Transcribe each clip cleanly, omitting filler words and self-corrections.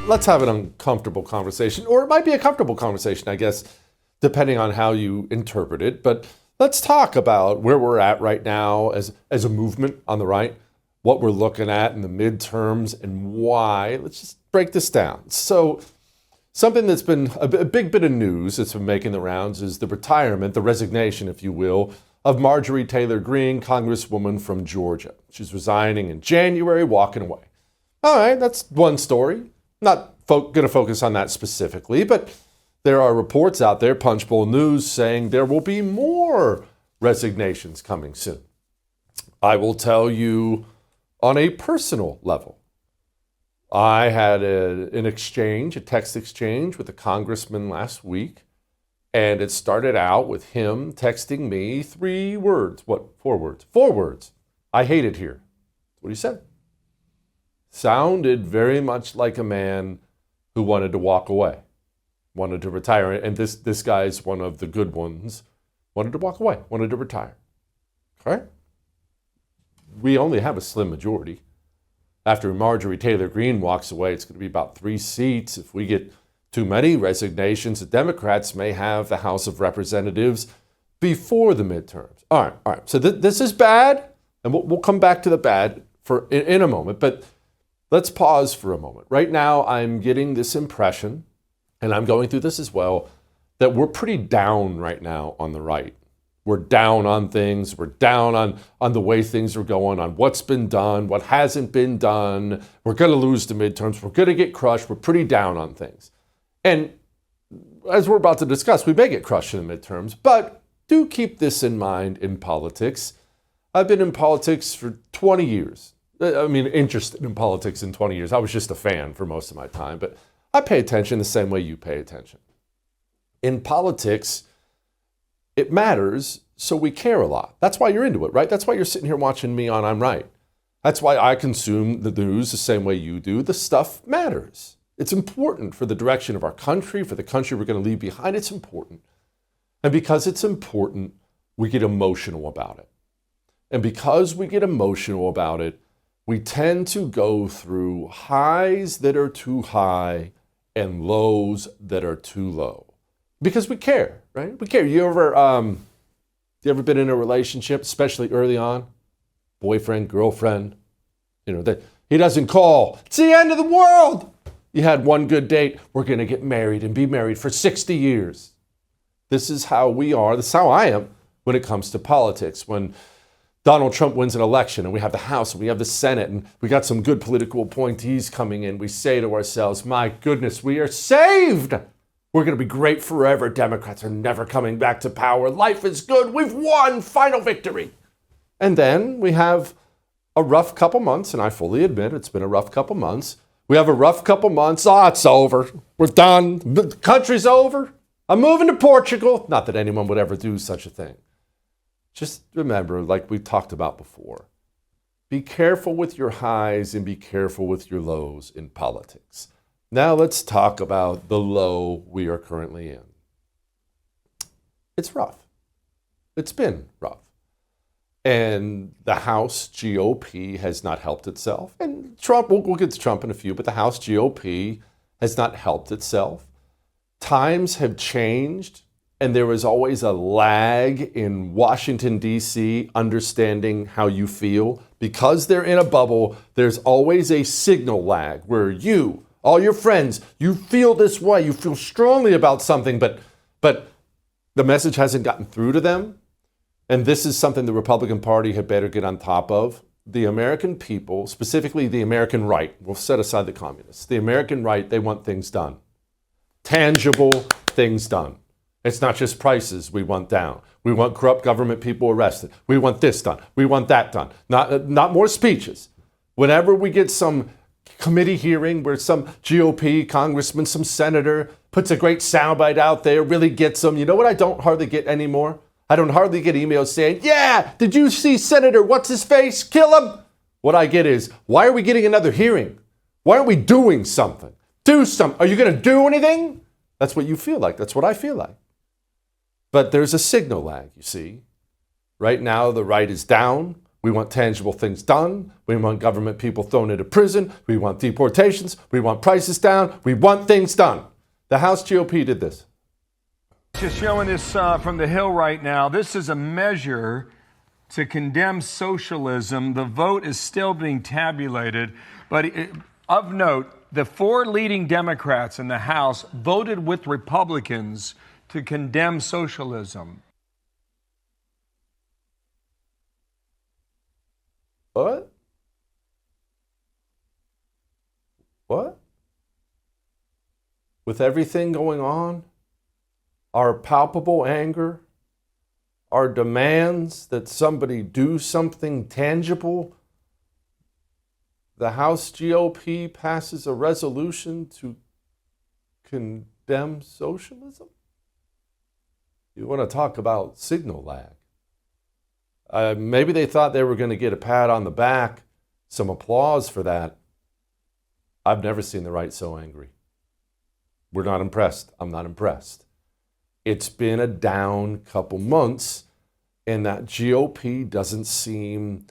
let's have an uncomfortable conversation, or it might be a comfortable conversation, I guess, depending on how you interpret it. But let's talk about where we're at right now as a movement on the right, what we're looking at in the midterms, and why. Let's just break this down. So something that's been a big bit of news that's been making the rounds is the retirement, the resignation, if you will, of Marjorie Taylor Greene, Congresswoman from Georgia. She's resigning in January, walking away. All right, that's one story. Not going to focus on that specifically, but there are reports out there, Punchbowl News, saying there will be more resignations coming soon. I will tell you on a personal level. I had a text exchange with a congressman last week, and it started out with him texting me 3 words. What? 4 words? 4 words. I hate it here. That's what he said. Sounded very much like a man who wanted to walk away, wanted to retire. And this guy's one of the good ones. Wanted to walk away, wanted to retire. Okay? We only have a slim majority. After Marjorie Taylor Greene walks away, it's going to be about 3 seats. If we get too many resignations, the Democrats may have the House of Representatives before the midterms. All right. So this is bad, and we'll come back to the bad in a moment. But let's pause for a moment. Right now, I'm getting this impression, and I'm going through this as well, that we're pretty down right now on the right. We're down on things. We're down on the way things are going, on what's been done, what hasn't been done. We're going to lose the midterms. We're going to get crushed. We're pretty down on things. And as we're about to discuss, we may get crushed in the midterms, but do keep this in mind in politics. I've been in politics for 20 years. Interested in politics in 20 years. I was just a fan for most of my time, but I pay attention the same way you pay attention. In politics, it matters, so we care a lot. That's why you're into it, right? That's why you're sitting here watching me on I'm Right. That's why I consume the news the same way you do. The stuff matters. It's important for the direction of our country, for the country we're going to leave behind. It's important. And because it's important, we get emotional about it. And because we get emotional about it, we tend to go through highs that are too high and lows that are too low. Because we care, right? We care. You ever been in a relationship, especially early on? Boyfriend, girlfriend, that he doesn't call. It's the end of the world. You had one good date. We're going to get married and be married for 60 years. This is how we are. This is how I am when it comes to politics. When Donald Trump wins an election and we have the House and we have the Senate and we got some good political appointees coming in, we say to ourselves, my goodness, we are saved. We're going to be great forever. Democrats are never coming back to power. Life is good. We've won. Final victory. And then we have a rough couple months, and I fully admit it's been a rough couple months. We have a rough couple months. It's over. We're done. The country's over. I'm moving to Portugal. Not that anyone would ever do such a thing. Just remember, like we talked about before, be careful with your highs and be careful with your lows in politics. Now let's talk about the low we are currently in. It's rough. It's been rough. And the House GOP has not helped itself. And Trump, we'll get to Trump in a few, but the House GOP has not helped itself. Times have changed, and there is always a lag in Washington, D.C., understanding how you feel. Because they're in a bubble, there's always a signal lag where you, all your friends, you feel this way, you feel strongly about something, but the message hasn't gotten through to them. And this is something the Republican Party had better get on top of. The American people, specifically the American right, we'll set aside the communists, the American right, they want things done. Tangible things done. It's not just prices we want down. We want corrupt government people arrested. We want this done. We want that done. Not more speeches. Whenever we get some committee hearing where some GOP congressman, some senator puts a great soundbite out there, really gets them. You know what I don't hardly get anymore? I don't hardly get emails saying, yeah, did you see Senator what's-his-face? Kill him. What I get is, why are we getting another hearing? Why aren't we doing something? Do something. Are you going to do anything? That's what you feel like. That's what I feel like. But there's a signal lag, you see. Right now, the right is down. We want tangible things done. We want government people thrown into prison. We want deportations. We want prices down. We want things done. The House GOP did this. Just showing this from the Hill right now. This is a measure to condemn socialism. The vote is still being tabulated. But of note, the 4 leading Democrats in the House voted with Republicans to condemn socialism. What? What? With everything going on, our palpable anger, our demands that somebody do something tangible, the House GOP passes a resolution to condemn socialism? You want to talk about signal lag? Maybe they thought they were going to get a pat on the back, some applause for that. I've never seen the right so angry. We're not impressed. I'm not impressed. It's been a down couple months, and that GOP doesn't seem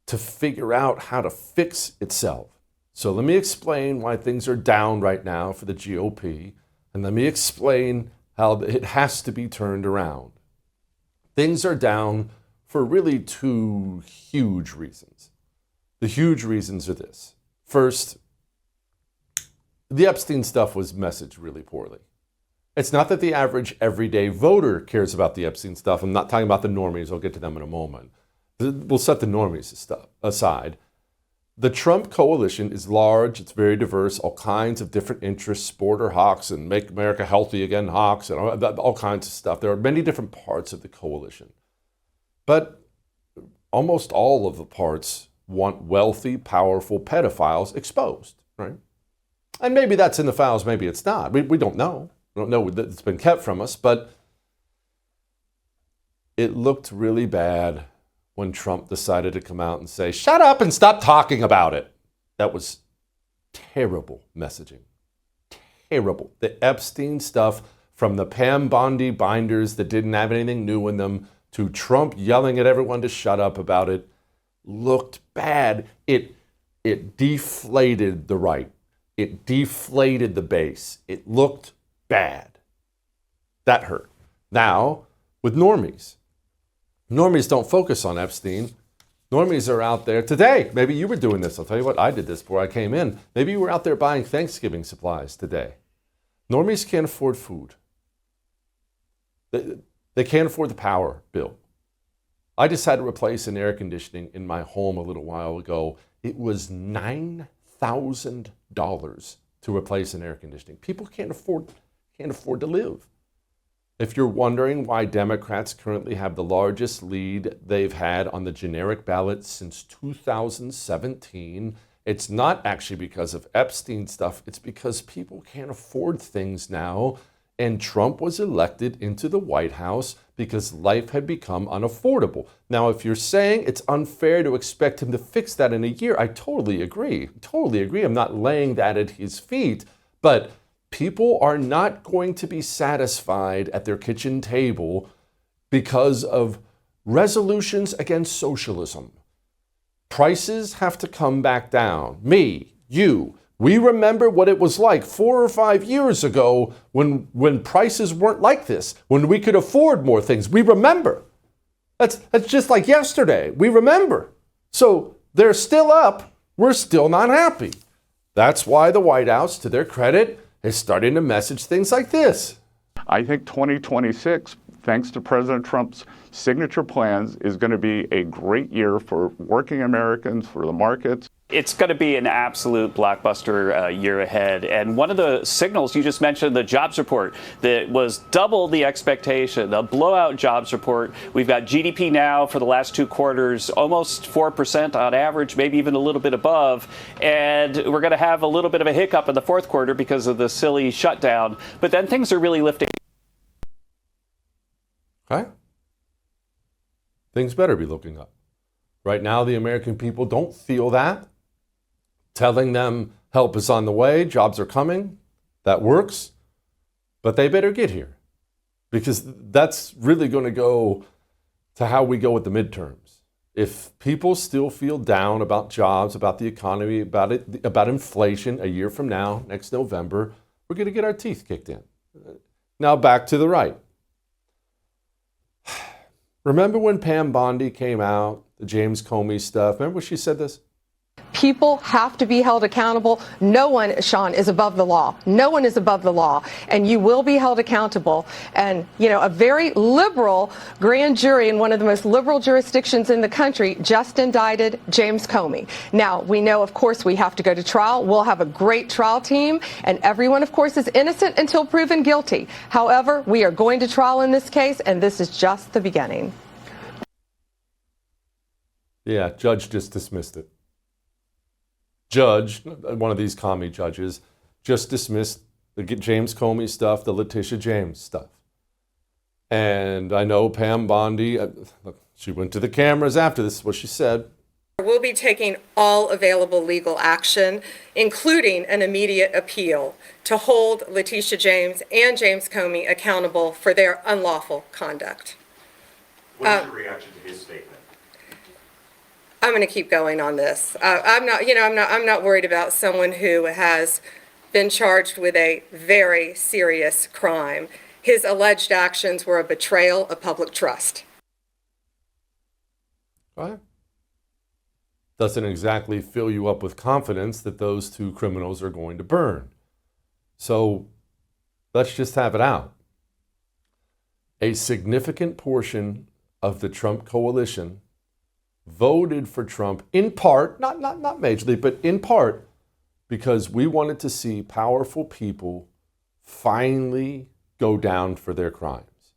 to figure out how to fix itself. So let me explain why things are down right now for the GOP, and let me explain how it has to be turned around. Things are down for really 2 huge reasons. The huge reasons are this. First, the Epstein stuff was messaged really poorly. It's not that the average everyday voter cares about the Epstein stuff. I'm not talking about the normies. I'll get to them in a moment. We'll set the normies stuff aside. The Trump coalition is large. It's very diverse. All kinds of different interests, border hawks and make America healthy again hawks and all kinds of stuff. There are many different parts of the coalition. But almost all of the parts want wealthy, powerful pedophiles exposed, right? And maybe that's in the files, maybe it's not. We don't know. We don't know that it's been kept from us, but it looked really bad when Trump decided to come out and say, shut up and stop talking about it. That was terrible messaging. Terrible. The Epstein stuff, from the Pam Bondi binders that didn't have anything new in them to Trump yelling at everyone to shut up about it, looked bad. It deflated the right. It deflated the base. It looked bad. That hurt. Now, with normies. Normies don't focus on Epstein. Normies are out there today. Maybe you were doing this. I'll tell you what, I did this before I came in. Maybe you were out there buying Thanksgiving supplies today. Normies can't afford food. They can't afford the power bill. I just had to replace an air conditioning in my home a little while ago. It was $9,000 to replace an air conditioning. People can't afford to live. If you're wondering why Democrats currently have the largest lead they've had on the generic ballot since 2017, it's not actually because of Epstein stuff. It's because people can't afford things now. And Trump was elected into the White House because life had become unaffordable. Now, if you're saying it's unfair to expect him to fix that in a year, I totally agree. Totally agree. I'm not laying that at his feet. But people are not going to be satisfied at their kitchen table because of resolutions against socialism. Prices have to come back down. Me, you. We remember what it was like 4 or 5 years ago when prices weren't like this, when we could afford more things. We remember. That's just like yesterday. We remember. So they're still up. We're still not happy. That's why the White House, to their credit, is starting to message things like this. I think 2026, thanks to President Trump's signature plans, is going to be a great year for working Americans, for the markets. It's going to be an absolute blockbuster year ahead. And one of the signals you just mentioned, the jobs report, that was double the expectation, the blowout jobs report. We've got GDP now for the last 2 quarters, almost 4% on average, maybe even a little bit above. And we're going to have a little bit of a hiccup in the 4th quarter because of the silly shutdown. But then things are really lifting. Okay? Things better be looking up. Right now, the American people don't feel that. Telling them help is on the way, jobs are coming, that works, but they better get here because that's really going to go to how we go with the midterms. If people still feel down about jobs, about the economy, about inflation a year from now, next November, we're going to get our teeth kicked in. Now back to the right. Remember when Pam Bondi came out, the James Comey stuff? Remember when she said this? People have to be held accountable. No one, Sean, is above the law. No one is above the law. And you will be held accountable. And, you know, a very liberal grand jury in one of the most liberal jurisdictions in the country just indicted James Comey. Now, we know, of course, we have to go to trial. We'll have a great trial team. And everyone, of course, is innocent until proven guilty. However, we are going to trial in this case, and this is just the beginning. Yeah, judge just dismissed it. Judge, one of these commie judges, just dismissed the James Comey stuff, the Letitia James stuff. And I know Pam Bondi, she went to the cameras after this, what she said. We'll be taking all available legal action, including an immediate appeal, to hold Letitia James and James Comey accountable for their unlawful conduct. What is your reaction to his statement? I'm going to keep going on this. I'm not worried about someone who has been charged with a very serious crime. His alleged actions were a betrayal of public trust. Right. Doesn't exactly fill you up with confidence that those two criminals are going to burn. So let's just have it out. A significant portion of the Trump coalition voted for Trump in part, not majorly, but in part, because we wanted to see powerful people finally go down for their crimes.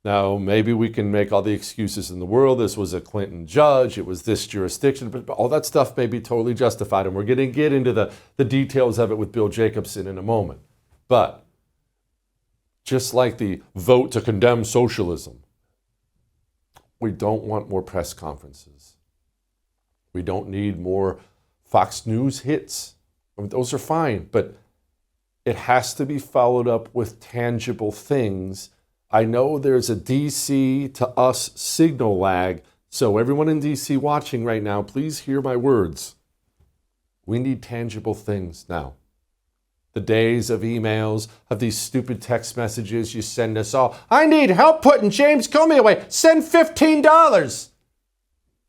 Now, maybe we can make all the excuses in the world. This was a Clinton judge. It was this jurisdiction. But all that stuff may be totally justified. And we're going to get into the details of it with Bill Jacobson in a moment. But just like the vote to condemn socialism, we don't want more press conferences. We don't need more Fox News hits. I mean, those are fine, but it has to be followed up with tangible things. I know there's a DC to us signal lag, so everyone in DC watching right now, please hear my words. We need tangible things now. The days of emails, of these stupid text messages you send us all. I need help putting James Comey away. Send $15.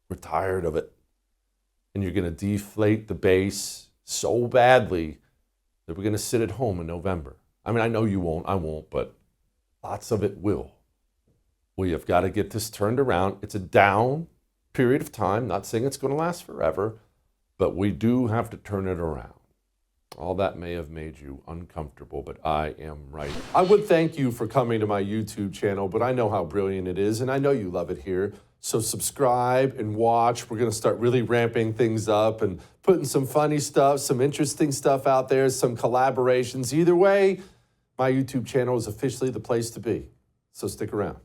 We're tired of it. And you're going to deflate the base so badly that we're going to sit at home in November. I mean, I know you won't, I won't, but lots of it will. We have got to get this turned around. It's a down period of time. Not saying it's going to last forever, but we do have to turn it around. All that may have made you uncomfortable, but I am right. I would thank you for coming to my YouTube channel, but I know how brilliant it is, and I know you love it here. So subscribe and watch. We're going to start really ramping things up and putting some funny stuff, some interesting stuff out there, some collaborations. Either way, my YouTube channel is officially the place to be. So stick around.